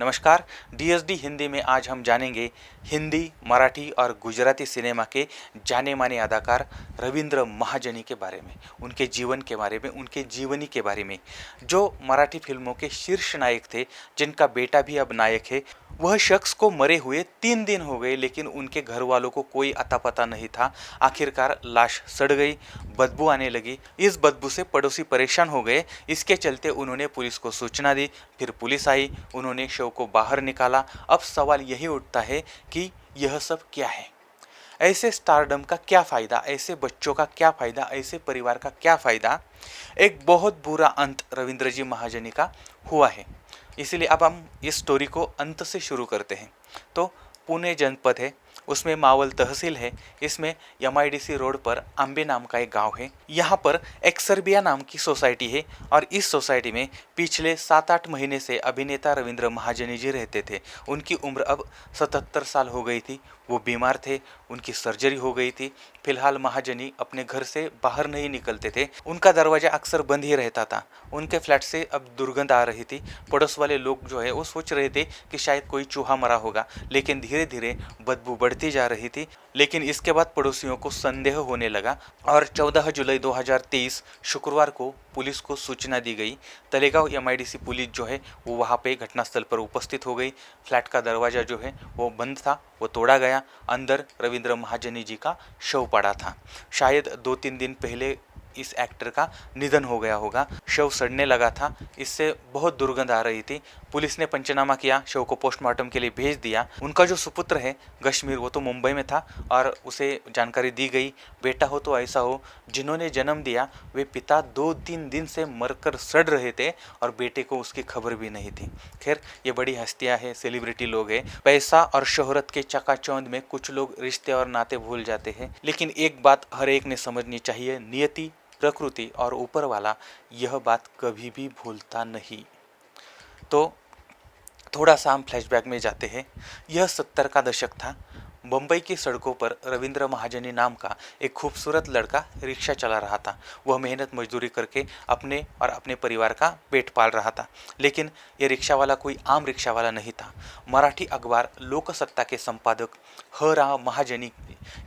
नमस्कार। डीएसडी हिंदी में आज हम जानेंगे हिंदी, मराठी और गुजराती सिनेमा के जाने माने अदाकार रविंद्र महाजनी के बारे में, उनके जीवन के बारे में, उनके जीवनी के बारे में। जो मराठी फिल्मों के शीर्ष नायक थे, जिनका बेटा भी अब नायक है। वह शख्स को मरे हुए 3 दिन हो गए, लेकिन उनके घर वालों को कोई अता पता नहीं था। आखिरकार लाश सड़ गई, बदबू आने लगी। इस बदबू से पड़ोसी परेशान हो गए। इसके चलते उन्होंने पुलिस को सूचना दी। फिर पुलिस आई, उन्होंने शव को बाहर निकाला। अब सवाल यही उठता है कि यह सब क्या है? ऐसे स्टारडम का क्या फ़ायदा, ऐसे बच्चों का क्या फ़ायदा, ऐसे परिवार का क्या फ़ायदा? एक बहुत बुरा अंत रविंद्र जी महाजनी का हुआ है। इसीलिए अब हम इस स्टोरी को अंत से शुरू करते हैं। तो पुणे जनपद है, उसमें मावल तहसील है। इसमें एमआईडीसी रोड पर आंबे नाम का एक गांव है। यहाँ पर एक सर्बिया नाम की सोसाइटी है और इस सोसाइटी में पिछले 7-8 महीने से अभिनेता रविंद्र महाजनी जी रहते थे। उनकी उम्र अब 77 साल हो गई थी। वो बीमार थे, उनकी सर्जरी हो गई थी। फिलहाल महाजनी अपने घर से बाहर नहीं निकलते थे। उनका दरवाजा अक्सर बंद ही रहता था। उनके फ्लैट से अब दुर्गंध आ रही थी। पड़ोस वाले लोग जो है वो सोच रहे थे कि शायद कोई चूहा मरा होगा, लेकिन धीरे धीरे बदबू बढ़ती जा रही थी। लेकिन इसके बाद पड़ोसियों को संदेह होने लगा और 14 जुलाई 2023 शुक्रवार को पुलिस को सूचना दी गई। तलेगांव एमआईडीसी पुलिस जो है वो वहाँ पे घटनास्थल पर उपस्थित हो गई। फ्लैट का दरवाज़ा जो है वो बंद था, वो तोड़ा गया। अंदर रविंद्र महाजनी जी का शव पड़ा था। शायद 2-3 दिन पहले इस एक्टर का निधन हो गया होगा। शव सड़ने लगा था, इससे बहुत दुर्गंध आ रही थी। पुलिस ने पंचनामा किया, शव को पोस्टमार्टम के लिए भेज दिया। उनका जो सुपुत्र है कश्मीर, वो तो मुंबई में था और उसे जानकारी दी गई बेटा हो तो ऐसा हो। जिन्होंने जन्म दिया वे पिता 2-3 दिन से मरकर सड़ रहे थे और बेटे को उसकी खबर भी नहीं थी। खैर, ये बड़ी हस्तियां हैं, सेलिब्रिटी लोग हैं। पैसा और शोहरत के चकाचौंध में कुछ लोग रिश्ते और नाते भूल जाते हैं। लेकिन एक बात हर एक ने समझनी चाहिए, नियति, प्रकृति और ऊपर वाला यह बात कभी भी भूलता नहीं। तो थोड़ा सा हम फ्लैशबैक में जाते हैं। यह 70 का दशक था। बम्बई की सड़कों पर रविंद्र महाजनी नाम का एक खूबसूरत लड़का रिक्शा चला रहा था। वह मेहनत मजदूरी करके अपने और अपने परिवार का पेट पाल रहा था। लेकिन ये रिक्शा वाला कोई आम रिक्शा वाला नहीं था। मराठी अखबार लोकसत्ता के संपादक ह रा महाजनी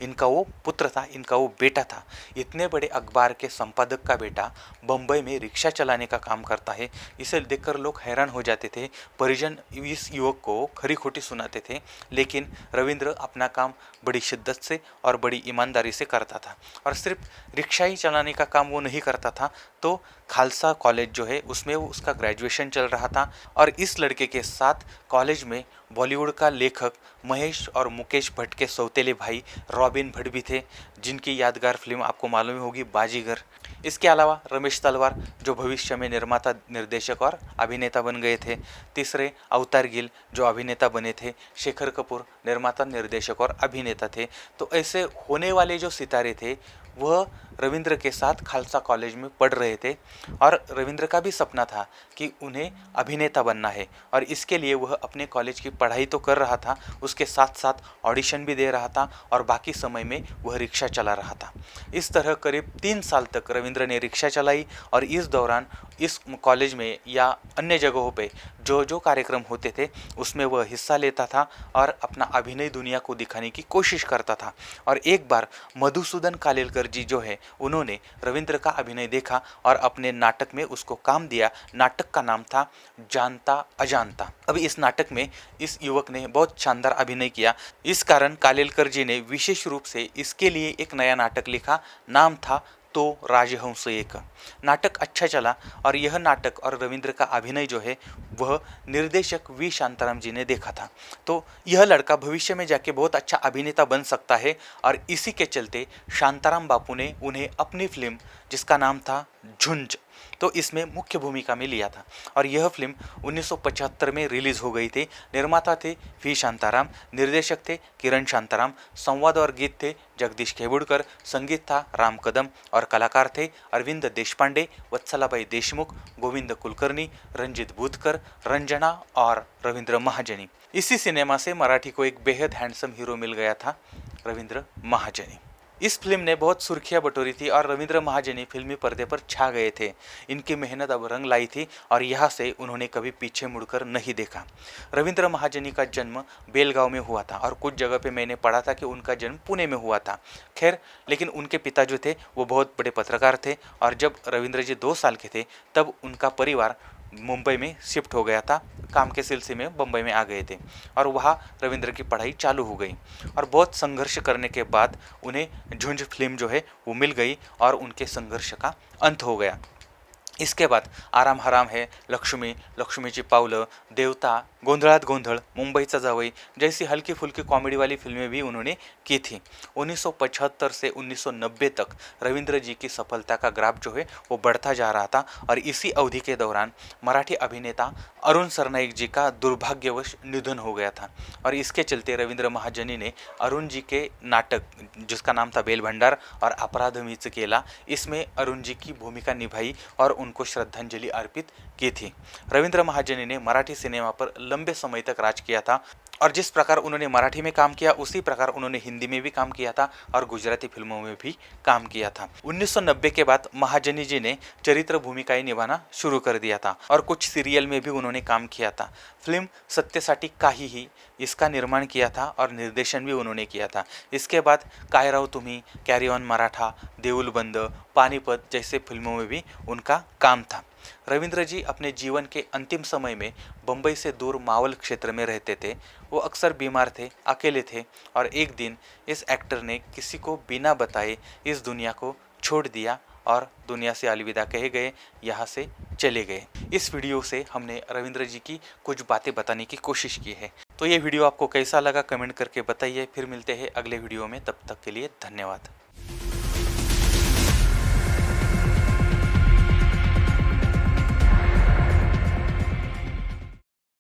इनका वो पुत्र था, इनका वो बेटा था। इतने बड़े अखबार के संपादक का बेटा बम्बई में रिक्शा चलाने का काम करता है, इसे देखकर लोग हैरान हो जाते थे। परिजन इस युवक को खरी खोटी सुनाते थे। लेकिन रविंद्र अपना काम बड़ी शिद्दत से और बड़ी ईमानदारी से करता था। और सिर्फ रिक्शा ही चलाने का काम वो नहीं करता था, तो खालसा कॉलेज जो है उसमें वो उसका ग्रेजुएशन चल रहा था। और इस लड़के के साथ कॉलेज में बॉलीवुड का लेखक महेश और मुकेश भट्ट के सौतेले भाई रॉबिन भट्ट भी थे, जिनकी यादगार फिल्म आपको मालूम होगी बाजीगर। इसके अलावा रमेश तलवार जो भविष्य में निर्माता, निर्देशक और अभिनेता बन गए थे। तीसरे अवतार गिल जो अभिनेता बने थे। शेखर कपूर निर्माता, निर्देशक और अभिनेता थे। तो ऐसे होने वाले जो सितारे थे वह रविंद्र के साथ खालसा कॉलेज में पढ़ रहे थे। और रविंद्र का भी सपना था कि उन्हें अभिनेता बनना है और इसके लिए वह अपने कॉलेज की पढ़ाई तो कर रहा था, उसके साथ साथ ऑडिशन भी दे रहा था और बाकी समय में वह रिक्शा चला रहा था। इस तरह करीब 3 साल तक रविंद्र ने रिक्शा चलाई और इस दौरान इस कॉलेज में या अन्य जगहों पे जो जो कार्यक्रम होते थे उसमें वह हिस्सा लेता था और अपना अभिनय दुनिया को दिखाने की कोशिश करता था। और एक बार मधुसूदन कालेलकर जी जो है उन्होंने रविंद्र का अभिनय देखा और अपने नाटक में उसको काम दिया। नाटक का नाम था जानता अजानता। अब इस नाटक में इस युवक ने बहुत शानदार अभिनय किया। इस कारण कालेलकर जी ने विशेष रूप से इसके लिए एक नया नाटक लिखा। नाम था तो राजहंस एक। नाटक अच्छा चला और यह नाटक और रविंद्र का अभिनय जो है वह निर्देशक वी शांताराम जी ने देखा था। तो यह लड़का भविष्य में जाके बहुत अच्छा अभिनेता बन सकता है और इसी के चलते शांताराम बापू ने उन्हें अपनी फिल्म जिसका नाम था झुंझ, तो इसमें मुख्य भूमिका में लिया था। और यह फिल्म 1975 में रिलीज हो गई थी। निर्माता थे वी शांताराम, निर्देशक थे किरण शांताराम, संवाद और गीत थे जगदीश खेबुड़कर, संगीत था राम कदम और कलाकार थे अरविंद देशपांडे, वत्सलाबाई देशमुख, गोविंद कुलकर्णी, रंजित बूथकर, रंजना और रविंद्र महाजनी। इसी सिनेमा से मराठी को एक बेहद हैंडसम हीरो मिल गया था, रविंद्र महाजनी। इस फिल्म ने बहुत सुर्खियां बटोरी थी और रविंद्र महाजनी फिल्मी पर्दे पर छा गए थे। इनकी मेहनत अब रंग लाई थी और यहाँ से उन्होंने कभी पीछे मुड़कर नहीं देखा। रविंद्र महाजनी का जन्म बेलगांव में हुआ था और कुछ जगह पे मैंने पढ़ा था कि उनका जन्म पुणे में हुआ था। खैर, लेकिन उनके पिता जो थे वो बहुत बड़े पत्रकार थे और जब रविंद्र जी 2 साल के थे तब उनका परिवार मुंबई में शिफ्ट हो गया था। काम के सिलसिले में बम्बई में आ गए थे और वहाँ रविंद्र की पढ़ाई चालू हो गई और बहुत संघर्ष करने के बाद उन्हें झुंझ फिल्म जो है वो मिल गई और उनके संघर्ष का अंत हो गया। इसके बाद आराम हराम है, लक्ष्मी, लक्ष्मीची पावलं, देवता, गोंधळात गोंधळ, मुंबईचा जावई जैसी हल्की फुल्की कॉमेडी वाली फिल्में भी उन्होंने की थी। 1975 से 1990 तक रविंद्र जी की सफलता का ग्राफ जो है वो बढ़ता जा रहा था और इसी अवधि के दौरान मराठी अभिनेता अरुण सरनाईक जी का दुर्भाग्यवश निधन हो गया था और इसके चलते रवींद्र महाजनी ने अरुण जी के नाटक जिसका नाम था बेल भंडार और अपराध मीच केला, इसमें अरुण जी की भूमिका निभाई और उनको श्रद्धांजलि अर्पित की थी। रविंद्र महाजनी ने मराठी सिनेमा पर लंबे समय तक राज किया था और जिस प्रकार उन्होंने मराठी में काम किया उसी प्रकार उन्होंने हिंदी में भी काम किया था और गुजराती फिल्मों में भी काम किया था। 1990 के बाद महाजनी जी ने चरित्र भूमिकाएं निभाना शुरू कर दिया था और कुछ सीरियल में भी उन्होंने काम किया था। फिल्म सत्यसाठी काहीही इसका निर्माण किया था और निर्देशन भी उन्होंने किया था। इसके बाद काय राव तुम्ही, कैरी ऑन मराठा, देऊल बंद, पानीपत जैसे फिल्मों में भी उनका काम था। रविंद्र जी अपने जीवन के अंतिम समय में बम्बई से दूर मावल क्षेत्र में रहते थे। वो अक्सर बीमार थे, अकेले थे और एक दिन इस एक्टर ने किसी को बिना बताए इस दुनिया को छोड़ दिया और दुनिया से अलविदा कहे गए, यहाँ से चले गए। इस वीडियो से हमने रविंद्र जी की कुछ बातें बताने की कोशिश की है। तो ये वीडियो आपको कैसा लगा कमेंट करके बताइए। फिर मिलते हैं अगले वीडियो में, तब तक के लिए धन्यवाद।